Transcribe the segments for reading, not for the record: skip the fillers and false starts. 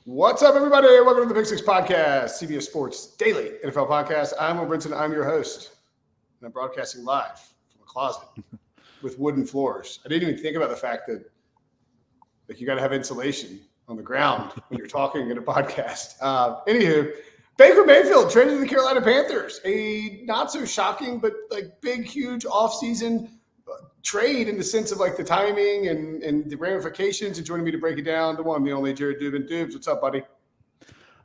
What's up, everybody? Welcome to the Pick Six Podcast, CBS Sports Daily NFL Podcast. I'm Brinson. I'm your host, and I'm broadcasting live from a closet with wooden floors. I didn't even think about the fact that you got to have insulation on the ground when you're talking in a podcast. Anywho, Baker Mayfield traded to the Carolina Panthers. A not so shocking, but big, huge offseason trade in the sense of the timing and the ramifications. And joining me to break it down, the one, the only Jared Dubin. Dubs, what's up, buddy?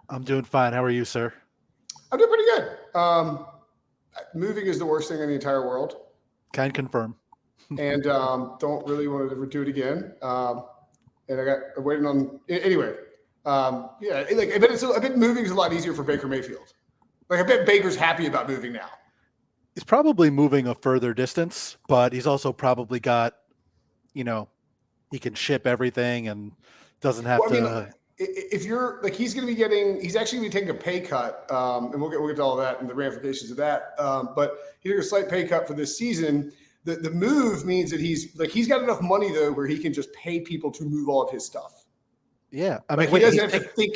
I'm doing fine. How are you, sir? I'm doing pretty good. Moving is the worst thing in the entire world. Can confirm. And don't really want to ever do it again. And I'm waiting on anyway. But I bet moving is a lot easier for Baker Mayfield. I bet Baker's happy about moving now. He's probably moving a further distance, but he's also probably got, he can ship everything and doesn't have to. If you're he's going to be he's actually going to be taking a pay cut, and we'll get to all that and the ramifications of that. But he took a slight pay cut for this season. The move means that he's got enough money though where he can just pay people to move all of his stuff. Yeah, I mean, he doesn't have to think.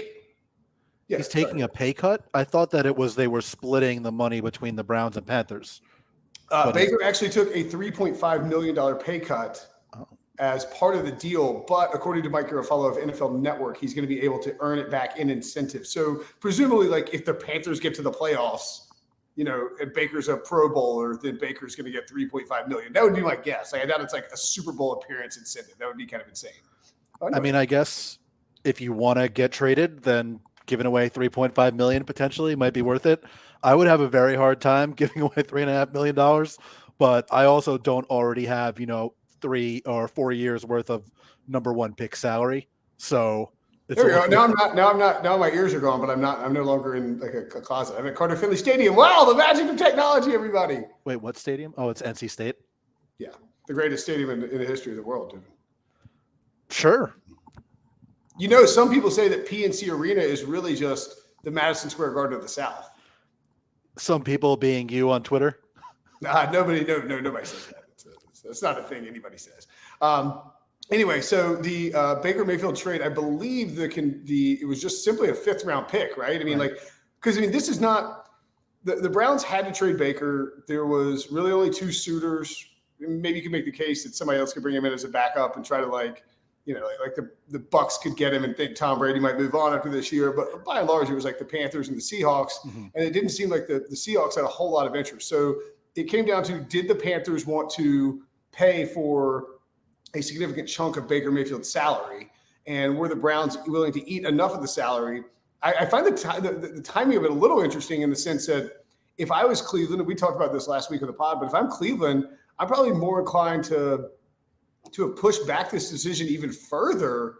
Yeah, he's taking a pay cut. I thought that they were splitting the money between the Browns and Panthers. Baker actually took a $3.5 million pay cut as part of the deal, but according to Mike Garafolo of NFL Network, he's going to be able to earn it back in incentives. So presumably, if the Panthers get to the playoffs, and Baker's a Pro Bowler, then Baker's going to get $3.5 million. That would be my guess. I doubt it's a Super Bowl appearance incentive. That would be kind of insane. I guess if you want to get traded, then giving away $3.5 million potentially might be worth it. I would have a very hard time giving away $3.5 million, but I also don't already have 3 or 4 years worth of number one pick salary. So there we go. Now my ears are gone, but I'm no longer in a closet. I'm at Carter Finley Stadium. Wow, the magic of technology, everybody. Wait, what stadium? Oh, it's NC State. Yeah, the greatest stadium in the history of the world, dude. Sure. Some people say that PNC Arena is really just the Madison Square Garden of the South. Some people being you on Twitter. Nobody says that. It's not a thing anybody says. Anyway, so the Baker Mayfield trade, I believe it was just simply a 5th round pick, right? This is not the Browns had to trade Baker. There was really only 2 suitors. Maybe you could make the case that somebody else could bring him in as a backup and try to the Bucks could get him and think Tom Brady might move on after this year. But by and large, it was the Panthers and the Seahawks. Mm-hmm. And it didn't seem like the Seahawks had a whole lot of interest. So it came down to, did the Panthers want to pay for a significant chunk of Baker Mayfield's salary? And were the Browns willing to eat enough of the salary? I find the timing of it a little interesting in the sense that if I was Cleveland, and we talked about this last week on the pod, but if I'm Cleveland, I'm probably more inclined to have pushed back this decision even further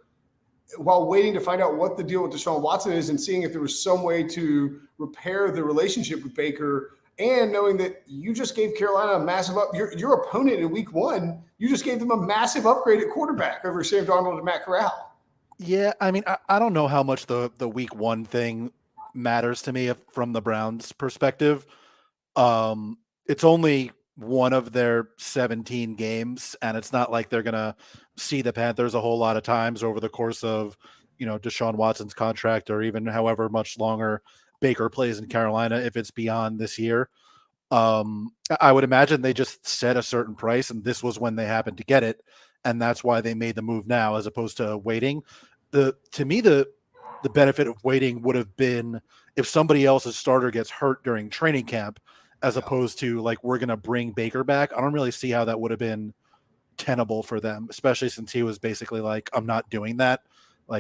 while waiting to find out what the deal with Deshaun Watson is and seeing if there was some way to repair the relationship with Baker, and knowing that you just gave Carolina a massive your opponent in week 1, you just gave them a massive upgrade at quarterback over Sam Darnold and Matt Corral. Yeah, I don't know how much the week 1 thing matters to me from the Browns' perspective. It's only one of their 17 games, and it's not like they're going to see the Panthers a whole lot of times over the course of, Deshaun Watson's contract, or even however much longer Baker plays in Carolina, if it's beyond this year. I would imagine they just set a certain price, and this was when they happened to get it, and that's why they made the move now as opposed to waiting. To me, the benefit of waiting would have been if somebody else's starter gets hurt during training camp, as opposed to we're going to bring Baker back. I don't really see how that would have been tenable for them, especially since he was basically I'm not doing that.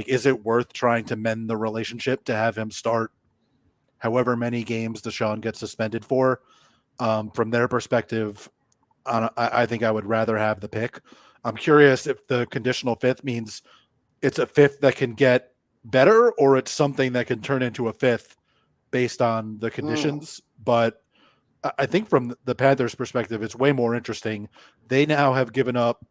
Is it worth trying to mend the relationship to have him start however many games Deshaun gets suspended for? From their perspective, I think I would rather have the pick. I'm curious if the conditional 5th means it's a 5th that can get better, or it's something that can turn into a 5th based on the conditions. But I think from the Panthers' perspective, it's way more interesting. They now have given up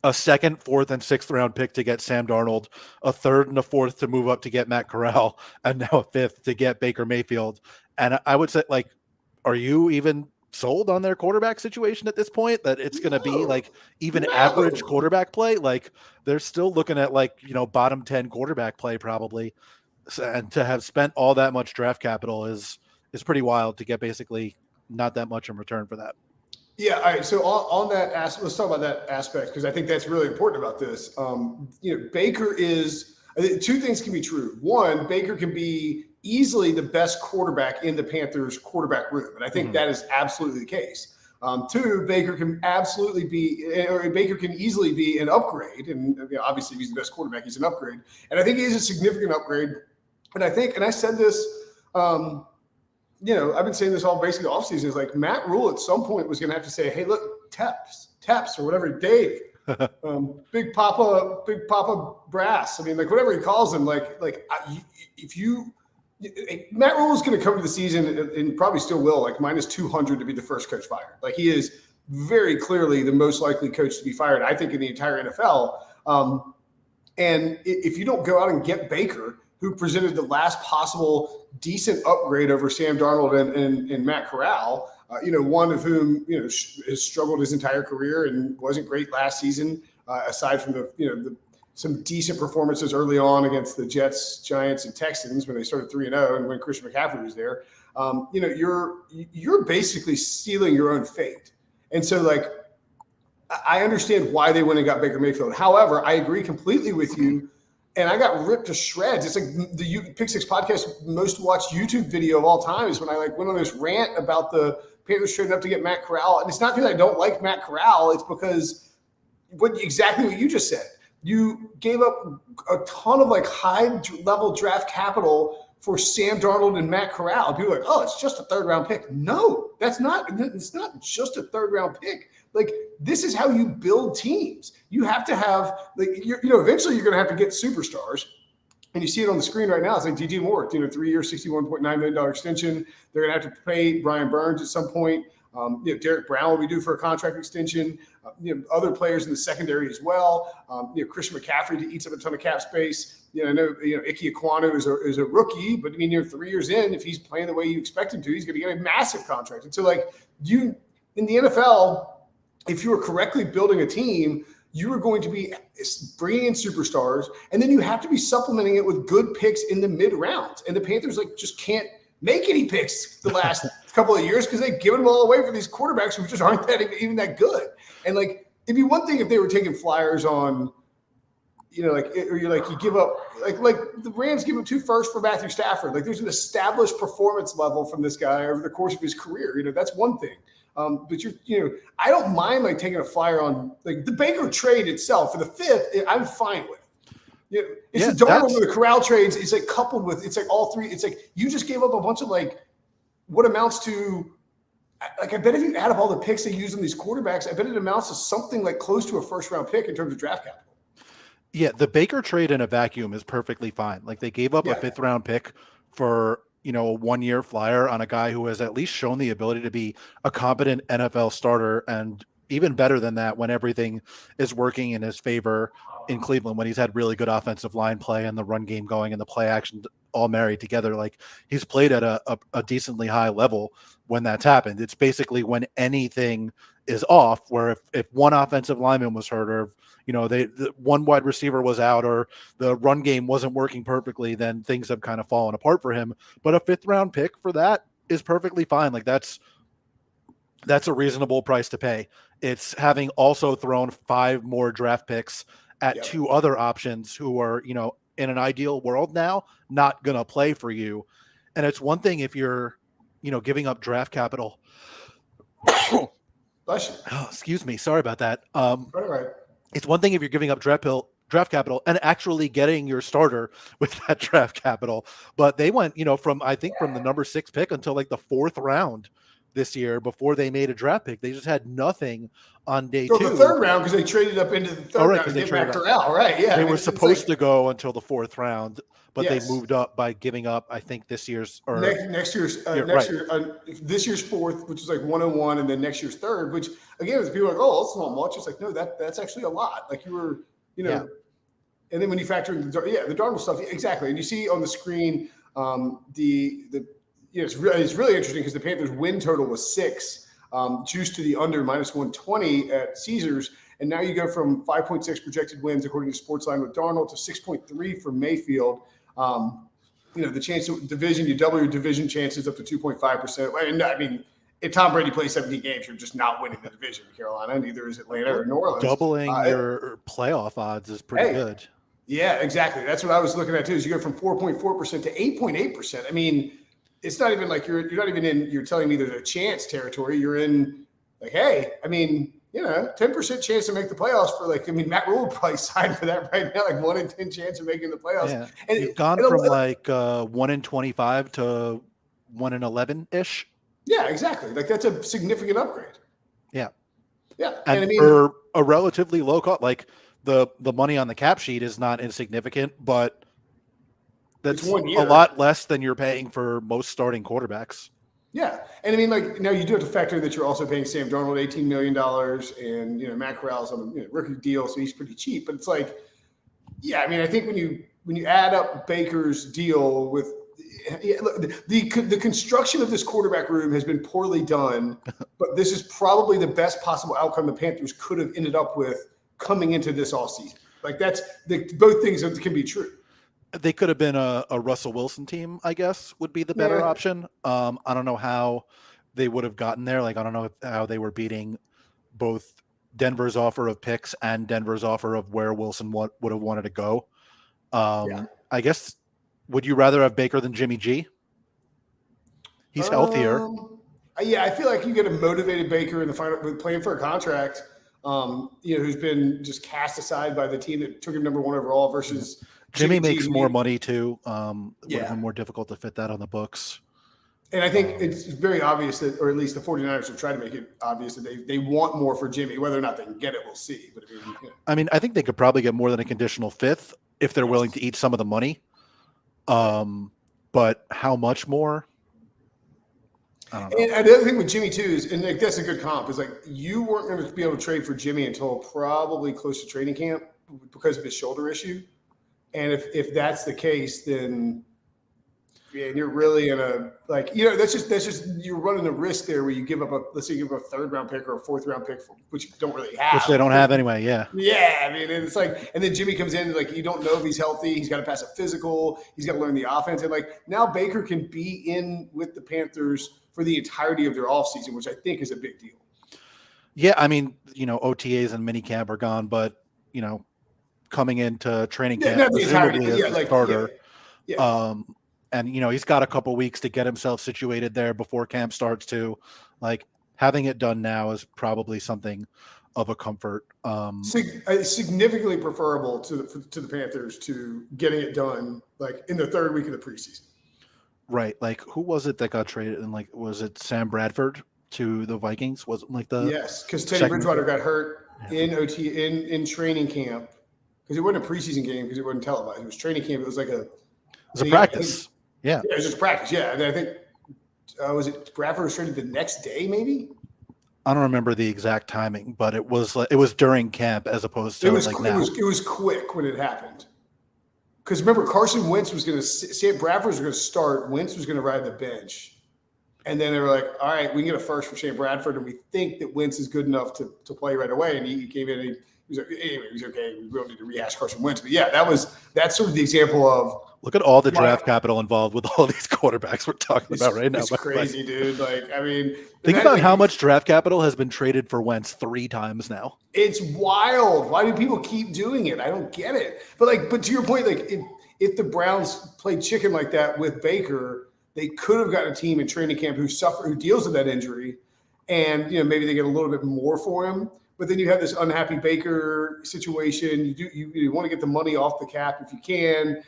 a 2nd, 4th, and 6th round pick to get Sam Darnold, a 3rd and a 4th to move up to get Matt Corral, and now a 5th to get Baker Mayfield. And I would say, are you even sold on their quarterback situation at this point, that it's going to be like even No. average quarterback play. Like they're still looking at like, bottom 10 quarterback play probably. And to have spent all that much draft capital is pretty wild to get basically not that much in return for that. Yeah. All right. So on that aspect, let's talk about that aspect, because I think that's really important about this. Baker is, I think two things can be true. One, Baker can be easily the best quarterback in the Panthers quarterback room. And I think that is absolutely the case. Two, Baker can absolutely be, or Baker can easily be an upgrade. And obviously, if he's the best quarterback, he's an upgrade. And I think he is a significant upgrade. And I think, and I said this, I've been saying this all basically offseason, is like Matt Rule at some point was going to have to say, hey, look, Teps or whatever, Dave, Big Papa Brass. I mean, like whatever he calls him, Matt Rule is going to come to the season and probably still will, like minus 200 to be the first coach fired. Like he is very clearly the most likely coach to be fired, I think, in the entire NFL. And if you don't go out and get Baker, who presented the last possible decent upgrade over Sam Darnold and Matt Corral, one of whom, has struggled his entire career and wasn't great last season, aside from some decent performances early on against the Jets, Giants, and Texans when they started 3-0 and when Christian McCaffrey was there. You're basically stealing your own fate. And so, like, I understand why they went and got Baker Mayfield. However, I agree completely with you. And I got ripped to shreds. It's like the Pick Six podcast most watched YouTube video of all time is when I went on this rant about the Panthers trading up to get Matt Corral. And it's not because I don't like Matt Corral. It's because exactly what you just said. You gave up a ton of high level draft capital for Sam Darnold and Matt Corral. People are like, oh, it's just a third round pick. No, it's not just a third round pick. Like, this is how you build teams. You have to have, eventually you're going to have to get superstars. And you see it on the screen right now. It's like DJ Moore, 3-year, $61.9 million extension. They're going to have to pay Brian Burns at some point. Derek Brown will be due for a contract extension. Other players in the secondary as well. Christian McCaffrey eats up a ton of cap space. I know, Ike Ekwonu is a rookie, but 3 years in, if he's playing the way you expect him to, he's going to get a massive contract. And so, in the NFL, if you are correctly building a team, you are going to be bringing in superstars, and then you have to be supplementing it with good picks in the mid rounds. And the Panthers just can't make any picks the last couple of years because they've given them all away for these quarterbacks who just aren't even that good. And it'd be one thing if they were taking flyers on, you give up the Rams give up 2 firsts for Matthew Stafford. There's an established performance level from this guy over the course of his career. That's one thing. But I don't mind taking a flyer on the Baker trade itself for the 5th. I'm fine with. It's the Darnold with the Corral trades. It's coupled with all three. It's you just gave up a bunch of what amounts to. I bet if you add up all the picks they use on these quarterbacks, I bet it amounts to something close to a first round pick in terms of draft capital. Yeah, the Baker trade in a vacuum is perfectly fine. They gave up a 5th round pick for a 1-year flyer on a guy who has at least shown the ability to be a competent NFL starter, and even better than that when everything is working in his favor in Cleveland, when he's had really good offensive line play and the run game going and the play action all married together. He's played at a decently high level when that's happened. It's basically when anything is off, where if one offensive lineman was hurt, or the one wide receiver was out, or the run game wasn't working perfectly, then things have kind of fallen apart for him. But a 5th round pick for that is perfectly fine. That's a reasonable price to pay. It's having also thrown 5 more draft picks at 2 other options who are, in an ideal world now, not going to play for you. And it's one thing if you're, giving up draft capital. Bless you. Oh, excuse me. Sorry about that. Right. It's one thing if you're giving up draft capital and actually getting your starter with that draft capital. But they went, from the number 6 pick until the 4th round this year before they made a draft pick. They just had nothing on day 2. The 3rd round because they traded up into the 3rd round to get Matt Corral, right? Yeah, they were supposed to go until the 4th round, but they moved up by giving up, I think, this year's or next year's this year's 4th, which is 101, and then next year's 3rd, which again, people are like, oh, that's not much. It's no, that's actually a lot. You were, and then when you factor in the Darnold stuff, exactly, and you see on the screen it's really interesting because the Panthers' win total was 6. juiced to the under -120 at Caesars. And now you go from 5.6 projected wins, according to Sportsline, with Darnold to 6.3 for Mayfield. The chance to division, you double your division chances up to 2.5%. I mean, if Tom Brady plays 17 games, you're just not winning the division in Carolina. Neither is Atlanta or New Orleans. Doubling your playoff odds is pretty good. Yeah, exactly. That's what I was looking at too. Is you go from 4.4% to 8.8%. I mean, it's not even like you're not even in. You're telling me there's a chance territory. You're in like, hey, I mean, 10% chance to make the playoffs for Matt Rule would probably sign for that right now, like 1 in 10 chance of making the playoffs. Yeah. And you've gone from 1 in 25 to 1 in 11 ish. Yeah, exactly. Like that's a significant upgrade. Yeah. Yeah. And I mean, for a relatively low cost, like the money on the cap sheet is not insignificant, but that's a lot less than you're paying for most starting quarterbacks. Yeah. And I mean, now you do have to factor that you're also paying Sam Darnold $18 million and, Matt Corral's on a rookie deal, so he's pretty cheap. But it's like, yeah, I mean, I think when you add up Baker's deal with the construction of this quarterback room has been poorly done, but this is probably the best possible outcome the Panthers could have ended up with coming into this offseason. Like that's both things can be true. They could have been a Russell Wilson team, I guess, would be the better option. I don't know how they would have gotten there. Like, I don't know how they were beating both Denver's offer of picks and Denver's offer of where Wilson would have wanted to go. I guess, would you rather have Baker than Jimmy G? He's healthier. Yeah, I feel like you get a motivated Baker in the final with playing for a contract, who's been just cast aside by the team that took him number 1 overall versus Jimmy makes more money too. Would have been more difficult to fit that on the books. And I think it's very obvious that, or at least the 49ers have tried to make it obvious that they want more for Jimmy. Whether or not they can get it, we'll see. But I think they could probably get more than a conditional 5th if they're willing to eat some of the money. But how much more? I don't know. And the other thing with Jimmy too is, and that's a good comp, is like you weren't going to be able to trade for Jimmy until probably close to training camp because of his shoulder issue. And if that's the case, then you're really in a that's just you're running a risk there where you give up let's say you give up a 3rd round pick or a 4th round pick which you don't really have. Which they don't have anyway. Yeah. Yeah. I mean, it's like, and then Jimmy comes in you don't know if he's healthy. He's got to pass a physical. He's got to learn the offense. And now Baker can be in with the Panthers for the entirety of their offseason, which I think is a big deal. Yeah. I mean, OTAs and minicamp are gone, but coming into training camp, presumably as a starter. And he's got a couple weeks to get himself situated there before camp starts too. Like having it done now is probably something of a comfort. Significantly preferable to the Panthers to getting it done in the 3rd week of the preseason. Right. Like who was it that got traded? And was it Sam Bradford to the Vikings? Wasn't yes, because Teddy Bridgewater got hurt in in training camp. Because it wasn't a preseason game because it wasn't televised. It was training camp. It was a practice. Yeah, it was just practice. Yeah, and I think was it Bradford was traded the next day, maybe. I don't remember the exact timing, but it was during camp as opposed to now. It was quick when it happened. Because remember, Carson Wentz was going to Bradford was going to start. Wentz was going to ride the bench, and then they were like, "All right, we can get a first for Sam Bradford, and we think that Wentz is good enough to play right away." And he came in and he was like, anyway, he was okay. We don't need to rehash Carson Wentz, but yeah, that's sort of the example of. Look at all the draft capital involved with all these quarterbacks we're talking about right now. It's crazy, dude. Think about how much draft capital has been traded for Wentz 3 times now. It's wild. Why do people keep doing it? I don't get it. But to your point, if the Browns played chicken like that with Baker, they could have gotten a team in training camp who deals with that injury, and maybe they get a little bit more for him. But then you have this unhappy Baker situation. You want to get the money off the cap if you can.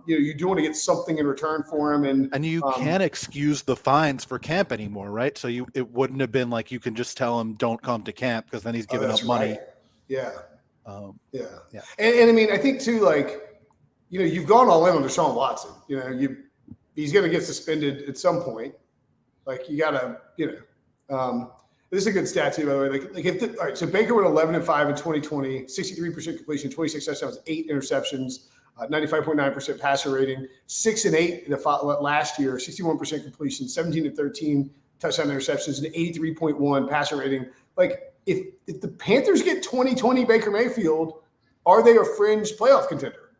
You do want to get something in return for him, and you can't excuse the fines for camp anymore, right? So it wouldn't have been like you can just tell him don't come to camp because then he's giving up money. Right. Yeah. Yeah. And I mean, I think too, you've gone all in on Deshaun Watson. He's going to get suspended at some point. You got to, this is a good stat too, by the way. All right, so Baker went 11-5 in 2020, 63% completion, 26 touchdowns, 8 interceptions, 95.9% passer rating, 6-8 last year, 61% completion, 17-13 touchdown interceptions, an 83.1 passer rating. Like, if the Panthers get 2020 Baker Mayfield, are they a fringe playoff contender?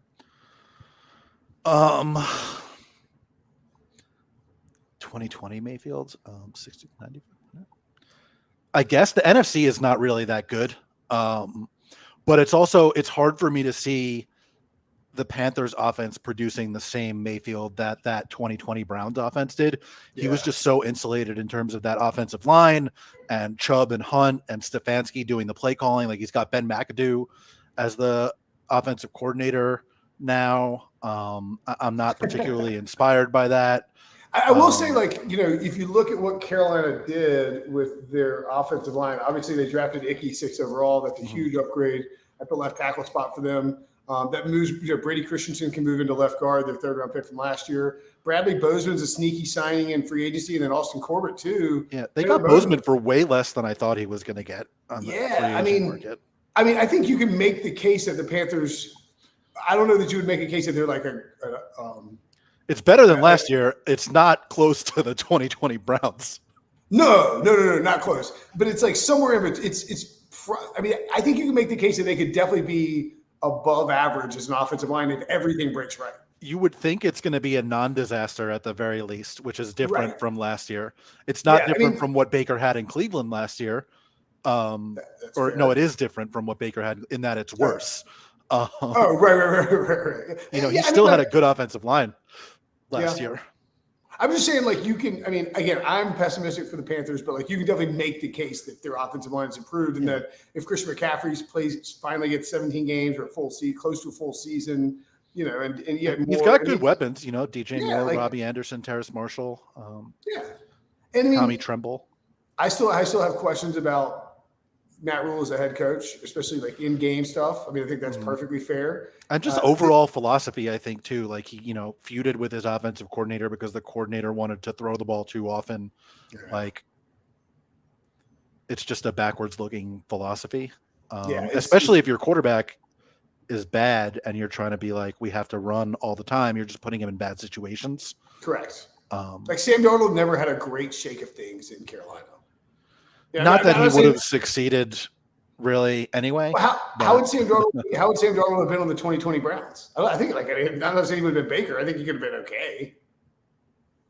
2020 Mayfield, 60 to 90. I guess the NFC is not really that good. But it's hard for me to see the Panthers offense producing the same Mayfield that 2020 Browns offense did. He was just so insulated in terms of that offensive line, and Chubb and Hunt and Stefanski doing the play calling. Like, he's got Ben McAdoo as the offensive coordinator now. I'm not particularly inspired by that. I will say, like, if you look at what Carolina did with their offensive line, obviously they drafted Icky 6 overall. That's a huge upgrade at the left tackle spot for them. That moves, Brady Christensen can move into left guard, their 3rd-round pick from last year. Bradley Bozeman's a sneaky signing in free agency, and then Austin Corbett too. Yeah, they got Bozeman for way less than I thought he was going to get. I think you can make the case that the Panthers. I don't know that you would make a case that they're like it's better than last year. It's not close to the 2020 Browns. No, not close. But it's like somewhere in between. I think you can make the case that they could definitely be above average as an offensive line if everything breaks right. You would think it's going to be a non-disaster at the very least, which is different from last year. It's not different from what Baker had in Cleveland last year. It is different from what Baker had in that it's worse. Right. He still had a good offensive line last year. I'm just saying, like, you can. I mean, again, I'm pessimistic for the Panthers, but like, you can definitely make the case that their offensive line is improved, and that if Christian McCaffrey finally gets 17 games or close to a full season, and he's got good weapons. DJ Moore, Robbie Anderson, Terrace Marshall, and Tommy Tremble. I still have questions about Matt Rule as a head coach, especially like in-game stuff. I think that's perfectly fair. And just overall philosophy, I think, too. Like, he, feuded with his offensive coordinator because the coordinator wanted to throw the ball too often. Yeah. Like, it's just a backwards-looking philosophy. Especially if your quarterback is bad and you're trying to be like, we have to run all the time. You're just putting him in bad situations. Correct. Like, Sam Darnold never had a great shake of things in Carolina. Not that he would have succeeded really anyway. Well, how would Sam Darnold have been on the 2020 Browns? I think I'm not saying he would have been Baker. I think he could have been okay.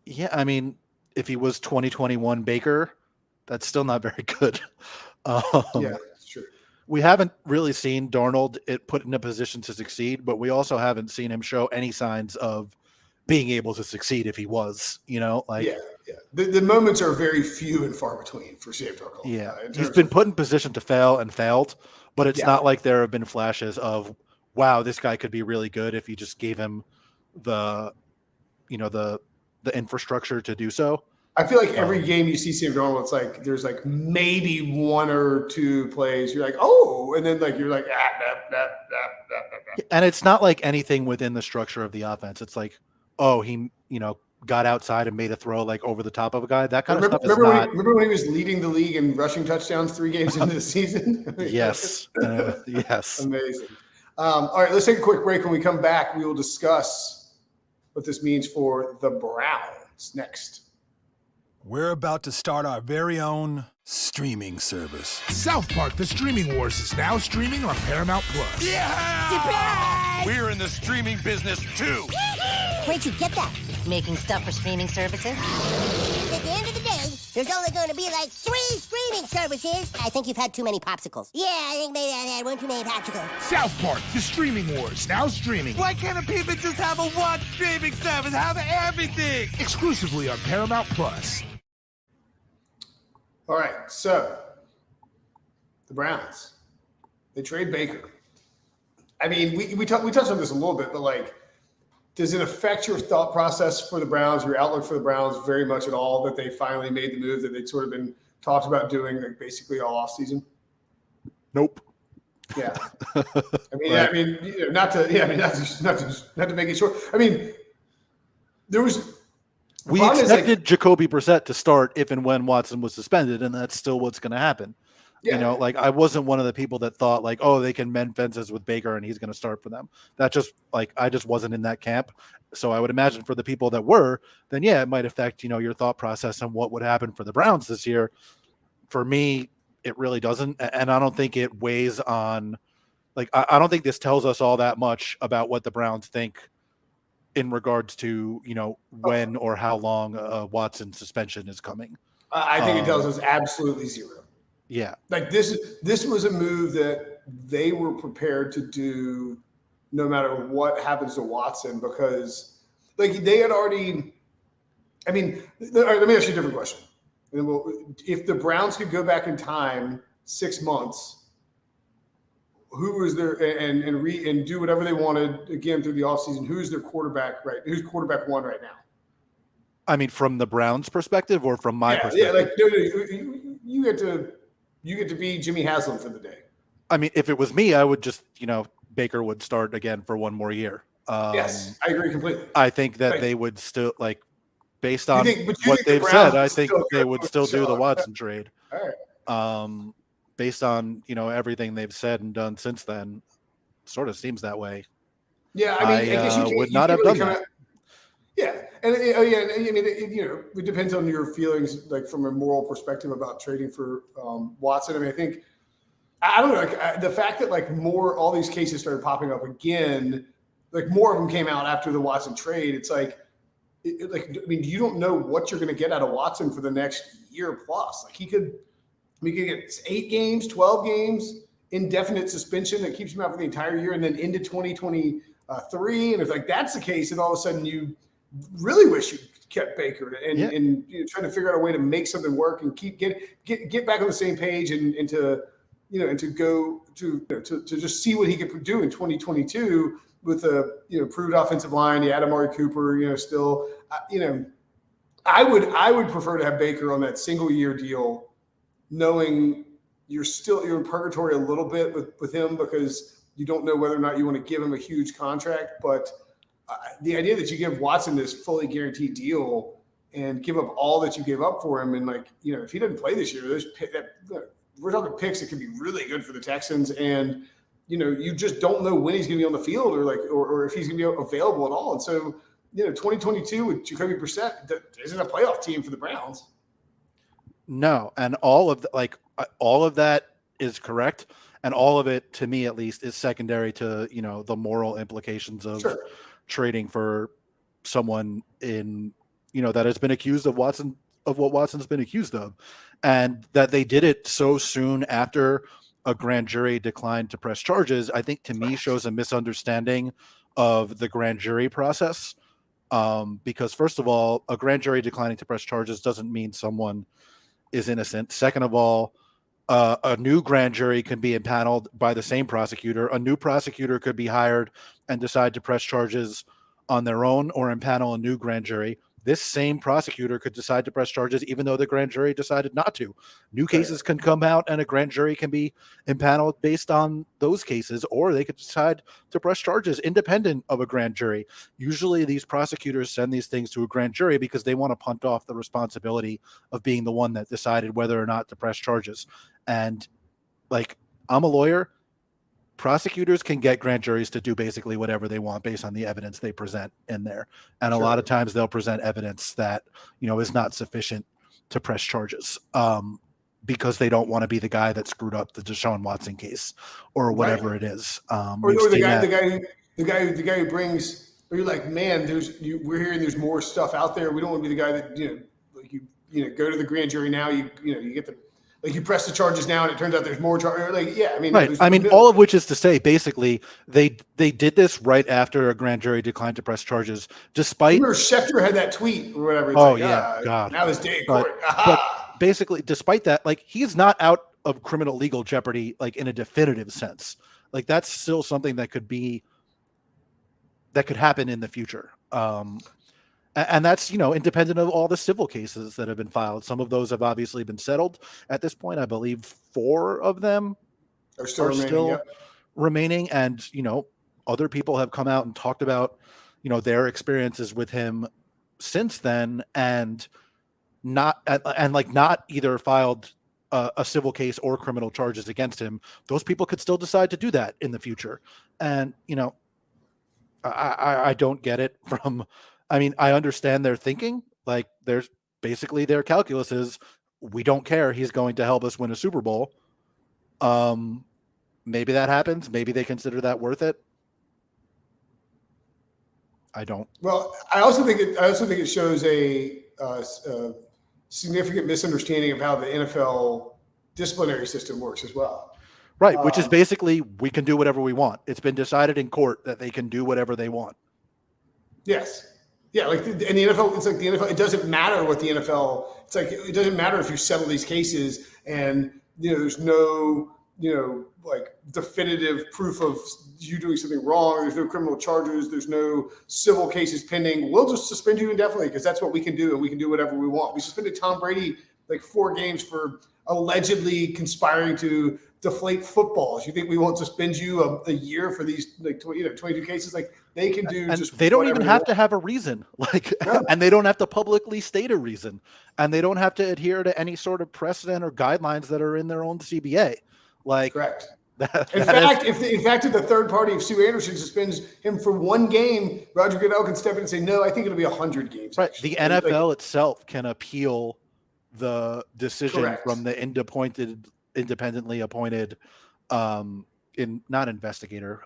Yeah, if he was 2021 Baker, that's still not very good. That's true. We haven't really seen Darnold put in a position to succeed, but we also haven't seen him show any signs of being able to succeed if he was, The moments are very few and far between for Sam Darnold. Yeah, he's been put in position to fail and failed, but it's not like there have been flashes of, wow, this guy could be really good if you just gave him the infrastructure to do so. I feel like every game you see Sam Darnold, it's like there's like maybe 1 or 2 plays you're like, oh, and then like you're like, and it's not like anything within the structure of the offense. It's like, oh, he got outside and made a throw like over the top of a guy. That kind of stuff is not. Remember when he was leading the league in rushing touchdowns 3 games into the season? Yes. Yes. Amazing. All right, let's take a quick break. When we come back, we will discuss what this means for the Browns next. We're about to start our very own streaming service. South Park: The Streaming Wars is now streaming on Paramount Plus. Yeah! Surprise! We're in the streaming business too. Where'd you get that? Making stuff for streaming services? At the end of the day, there's only going to be like 3 streaming services. I think you've had too many popsicles. Yeah, I think maybe I had 1 too many popsicles. South Park: The Streaming Wars, now streaming. Why can't people just have a one streaming service? Have everything. Exclusively on Paramount Plus. All right, so the Browns, they trade Baker. We touched on this a little bit, but like, does it affect your thought process for the Browns, your outlook for the Browns very much at all that they finally made the move that they'd sort of been talked about doing like basically all offseason? Nope. Yeah. Not to make it short. We expected Jacoby Brissett to start if and when Watson was suspended, and that's still what's going to happen. Yeah. You know, like I wasn't one of the people that thought like, oh, they can mend fences with Baker and he's going to start for them. That just like, I just wasn't in that camp. So I would imagine for the people that were, then yeah, it might affect, you know, your thought process on what would happen for the Browns this year. For me, it really doesn't. And I don't think it weighs on, like, I don't think this tells us all that much about what the Browns think in regards to, you know, when or how long a Watson suspension is coming. I think it tells us absolutely zero. Yeah. Like this was a move that they were prepared to do no matter what happens to Watson, because like they had already, I mean, all right, let me ask you a different question. If the Browns could go back in time 6 months, who was their and do whatever they wanted again through the offseason, who's their quarterback, right? Who's quarterback one right now? I mean, from the Browns' perspective or from my perspective? Yeah, like no, you get to be Jimmy Haslam for the day. I mean, if it was me, I would just, you know, Baker would start again for one more year. Yes, I agree completely. I think that they would still, like, based on what they've said, I think they would still do the Watson trade. All right. Based on, you know, everything they've said and done since then, sort of seems that way. Yeah, I mean, I guess you would not have done that. Yeah, and I mean, you know, it depends on your feelings, like from a moral perspective about trading for Watson. I mean, I think I don't know, like the fact that like all these cases started popping up again, like more of them came out after the Watson trade. It's like, I mean, you don't know what you're going to get out of Watson for the next year plus. Like we could get 8 games, 12 games, indefinite suspension that keeps him out for the entire year, and then into 2023. And if like that's the case, and all of a sudden you really wish you kept Baker and you know, trying to figure out a way to make something work and get back on the same page and to, you know, and to go to just see what he could do in 2022 with a, you know, improved offensive line. You add Amari Cooper, you know, still, you know, I would prefer to have Baker on that single year deal, knowing you're in purgatory a little bit with him because you don't know whether or not you want to give him a huge contract. But the idea that you give Watson this fully guaranteed deal and give up all that you gave up for him, and like, you know, if he doesn't play this year, we're talking picks that could be really good for the Texans, and you know, you just don't know when he's going to be on the field or if he's going to be available at all. And so, you know, 2022 with Jacoby Brissett isn't a playoff team for the Browns. No, and all of that is correct, and all of it, to me at least, is secondary to, you know, the moral implications of trading for someone in, you know, that has been accused of what Watson's been accused of, and that they did it so soon after a grand jury declined to press charges, I think to me shows a misunderstanding of the grand jury process. Because first of all, a grand jury declining to press charges doesn't mean someone is innocent. Second of all, a new grand jury can be impaneled by the same prosecutor. A new prosecutor could be hired and decide to press charges on their own or impanel a new grand jury. This same prosecutor could decide to press charges even though the grand jury decided not to. New cases can come out and a grand jury can be impaneled based on those cases, or they could decide to press charges independent of a grand jury. Usually these prosecutors send these things to a grand jury because they want to punt off the responsibility of being the one that decided whether or not to press charges. And like, I'm a lawyer. Prosecutors can get grand juries to do basically whatever they want based on the evidence they present in there. And a lot of times they'll present evidence that, you know, is not sufficient to press charges because they don't want to be the guy that screwed up the Deshaun Watson case or whatever it is. Or the guy who brings, or you're like, man, we're hearing there's more stuff out there. We don't want to be the guy that, you know, go to the grand jury now, you get the, like you press the charges now and it turns out there's more charges. Like, yeah, I mean, right. I mean, all of which is to say, basically, they did this right after a grand jury declined to press charges, despite. Remember Schefter had that tweet or whatever. It's God. Now this day in court. But basically, despite that, like, he's not out of criminal legal jeopardy, like in a definitive sense. Like, that's still something that could happen in the future. And that's, you know, independent of all the civil cases that have been filed. Some of those have obviously been settled at this point. I believe 4 of them are still remaining. And, you know, other people have come out and talked about, you know, their experiences with him since then, and not either filed a civil case or criminal charges against him, those people could still decide to do that in the future. And, I don't get it from, I understand their thinking. Like, there's basically their calculus is, we don't care. He's going to help us win a Super Bowl. Maybe that happens. Maybe they consider that worth it. I don't. Well, I also think it shows a significant misunderstanding of how the NFL disciplinary system works as well. Right, which is basically, we can do whatever we want. It's been decided in court that they can do whatever they want. Yes. Yeah, like in the NFL, it's like the NFL. It doesn't matter what the NFL. It's like it doesn't matter if you settle these cases and there's no like definitive proof of you doing something wrong. There's no criminal charges. There's no civil cases pending. We'll just suspend you indefinitely because that's what we can do, and we can do whatever we want. We suspended Tom Brady like 4 games for allegedly conspiring to deflate footballs. You think we won't suspend you a year for these 22 cases? Like they can do, and just they don't even have want. to have a reason, like, No. and they don't have to publicly state a reason, and they don't have to adhere to any sort of precedent or guidelines that are in their own CBA. Like, Correct. That, In fact, if the third party, if Sue Anderson suspends him for 1 game, Roger Goodell can step in and say, "No, I think it'll be 100 games." right, actually. the NFL itself can appeal the decision Correct. from the independently appointed, not investigator.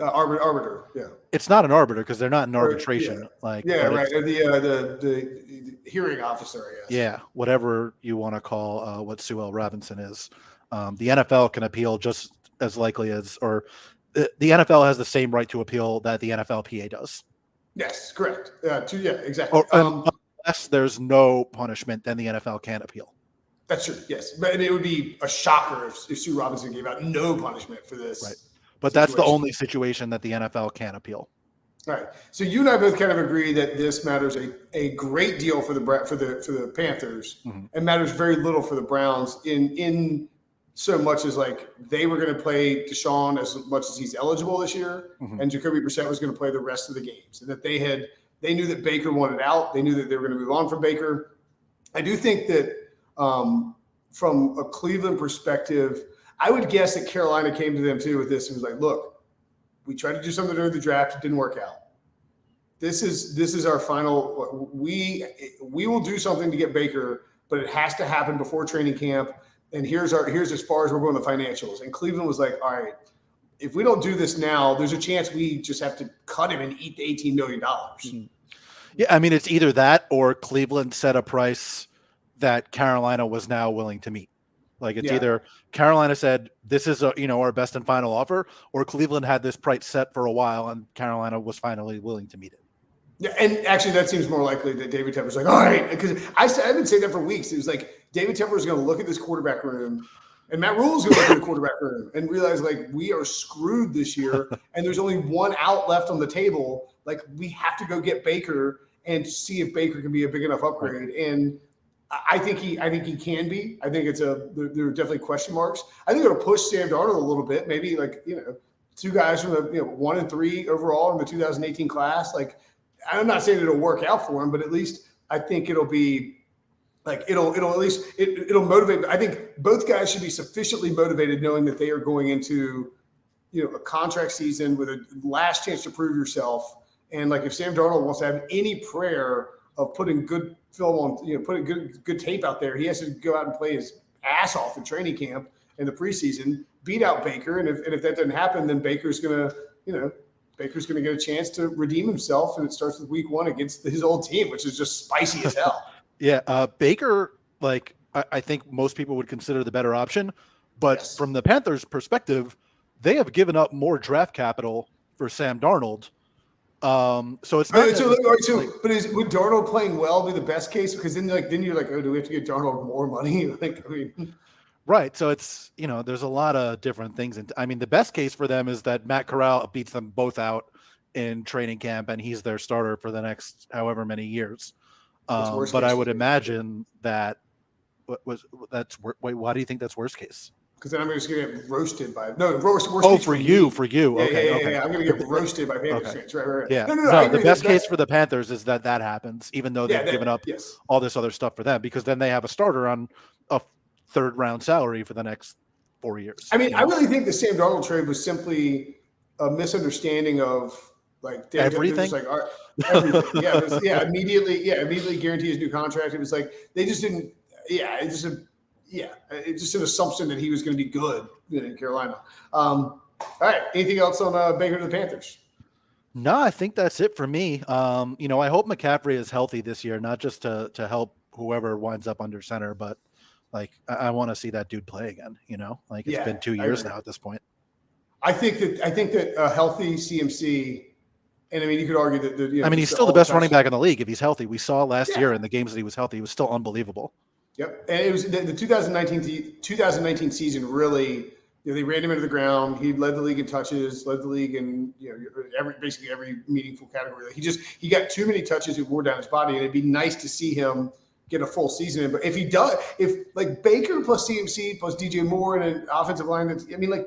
Arbiter. Yeah. It's not an arbiter because they're not in Or, arbitration. yeah. Like, Yeah. but Right. it's- The hearing officer. I guess. Yeah, whatever you want to call what Sue L. Robinson is. The NFL can appeal just as likely as, or the NFL has the same right to appeal that the NFLPA does. Yes. Correct. Exactly. Or, unless there's no punishment, then the NFL can appeal. That's true. Yes, but it would be a shocker if Sue Robinson gave out no punishment for this. Right. But that's the situation. only situation that the NFL can appeal. All right. So you and I both kind of agree that this matters a great deal for the Panthers, and matters very little for the Browns in so much as like they were going to play Deshaun as much as he's eligible this year, and Jacoby Brissett was going to play the rest of the games, and that they knew that Baker wanted out. They knew that they were going to move on from Baker. I do think that from a Cleveland perspective, I would guess that Carolina came to them too with this and was like, "Look, we tried to do something during the draft, it didn't work out. This is our final. We will do something to get Baker, but it has to happen before training camp. And here's as far as we're going the financials." And Cleveland was like, "All right, if we don't do this now, there's a chance we just have to cut him and eat the $18 million." Yeah, I mean, it's either that or Cleveland set a price that Carolina was now willing to meet. Like, it's either Carolina said, "This is our best and final offer," or Cleveland had this price set for a while and Carolina was finally willing to meet it. Yeah, and actually, that seems more likely that David Tepper's like, "All right," because I've been saying that for weeks. It was like David Tepper is going to look at this quarterback room, and Matt Rule is going to look at the quarterback room and realize like we are screwed this year, and there's only one out left on the table. Like we have to go get Baker and see if Baker can be a big enough upgrade. And I think he can be. I think there are definitely question marks. I think it'll push Sam Darnold a little bit. Maybe like 2 guys from the 1 and 3 overall in the 2018 class. Like I'm not saying it'll work out for him, but at least I think it'll be like it'll at least it'll motivate. I think both guys should be sufficiently motivated knowing that they are going into a contract season with a last chance to prove yourself. And like if Sam Darnold wants to have any prayer of putting good film on, putting good tape out there, he has to go out and play his ass off in training camp in the preseason, beat out Baker. And if that doesn't happen, then Baker's gonna get a chance to redeem himself. And it starts with week 1 against his old team, which is just spicy as hell. Yeah. Baker, like I think most people would consider the better option, but Yes. from the Panthers' perspective, they have given up more draft capital for Sam Darnold. So it's not But would Darnold playing well be the best case? Because then you're like, oh, do we have to get Darnold more money? right. So it's there's a lot of different things. And I mean, the best case for them is that Matt Corral beats them both out in training camp, and he's their starter for the next however many years. But I would imagine that why do you think that's worst case? Because then I'm just going to get roasted by worst Oh, case for you. Okay. Yeah. I'm going to get roasted by Panthers fans. Right. Yeah. No, the best case for the Panthers is that happens, even though they've given up yes. all this other stuff for them, because then they have a starter on a third round salary for the next 4 years. I mean, I really think the Sam Darnold trade was simply a misunderstanding of like Everything? Just like everything. Immediately guarantee his new contract. It was like they just didn't. It's just an assumption that he was going to be good in Carolina. All right, anything else on Baker to the Panthers? No, I think that's it for me. I hope McCaffrey is healthy this year, not just to help whoever winds up under center, but like I want to see that dude play again. It's been 2 years now at this point. I think that a healthy CMC, and I mean, you could argue that. He's still the best running back in the league if he's healthy. We saw last year in the games that he was healthy, he was still unbelievable. Yep, and it was the 2019 season really. They ran him into the ground. He led the league in touches, led the league in basically every meaningful category. He got too many touches, it wore down his body, and it'd be nice to see him get a full season in. But if he does, if like Baker plus CMC plus DJ Moore and an offensive line,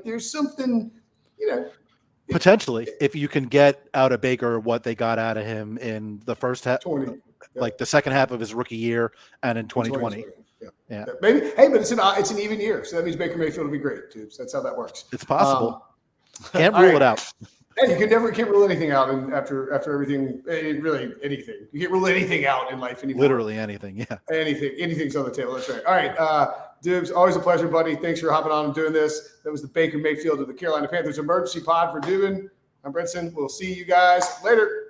there's something, potentially if you can get out of Baker what they got out of him in the first half, like the second half of his rookie year, and in 2020. Yeah. Maybe. Hey, but it's an even year, so that means Baker Mayfield will be great, too. So that's how that works. It's possible. Can't rule it out. Hey, you can't rule anything out after everything. Really, anything. You can't rule anything out in life anymore. Literally anything. Yeah. Anything's on the table. That's right. All right, Dubs, always a pleasure, buddy. Thanks for hopping on and doing this. That was the Baker Mayfield of the Carolina Panthers emergency pod for Dubin. I'm Brinson. We'll see you guys later.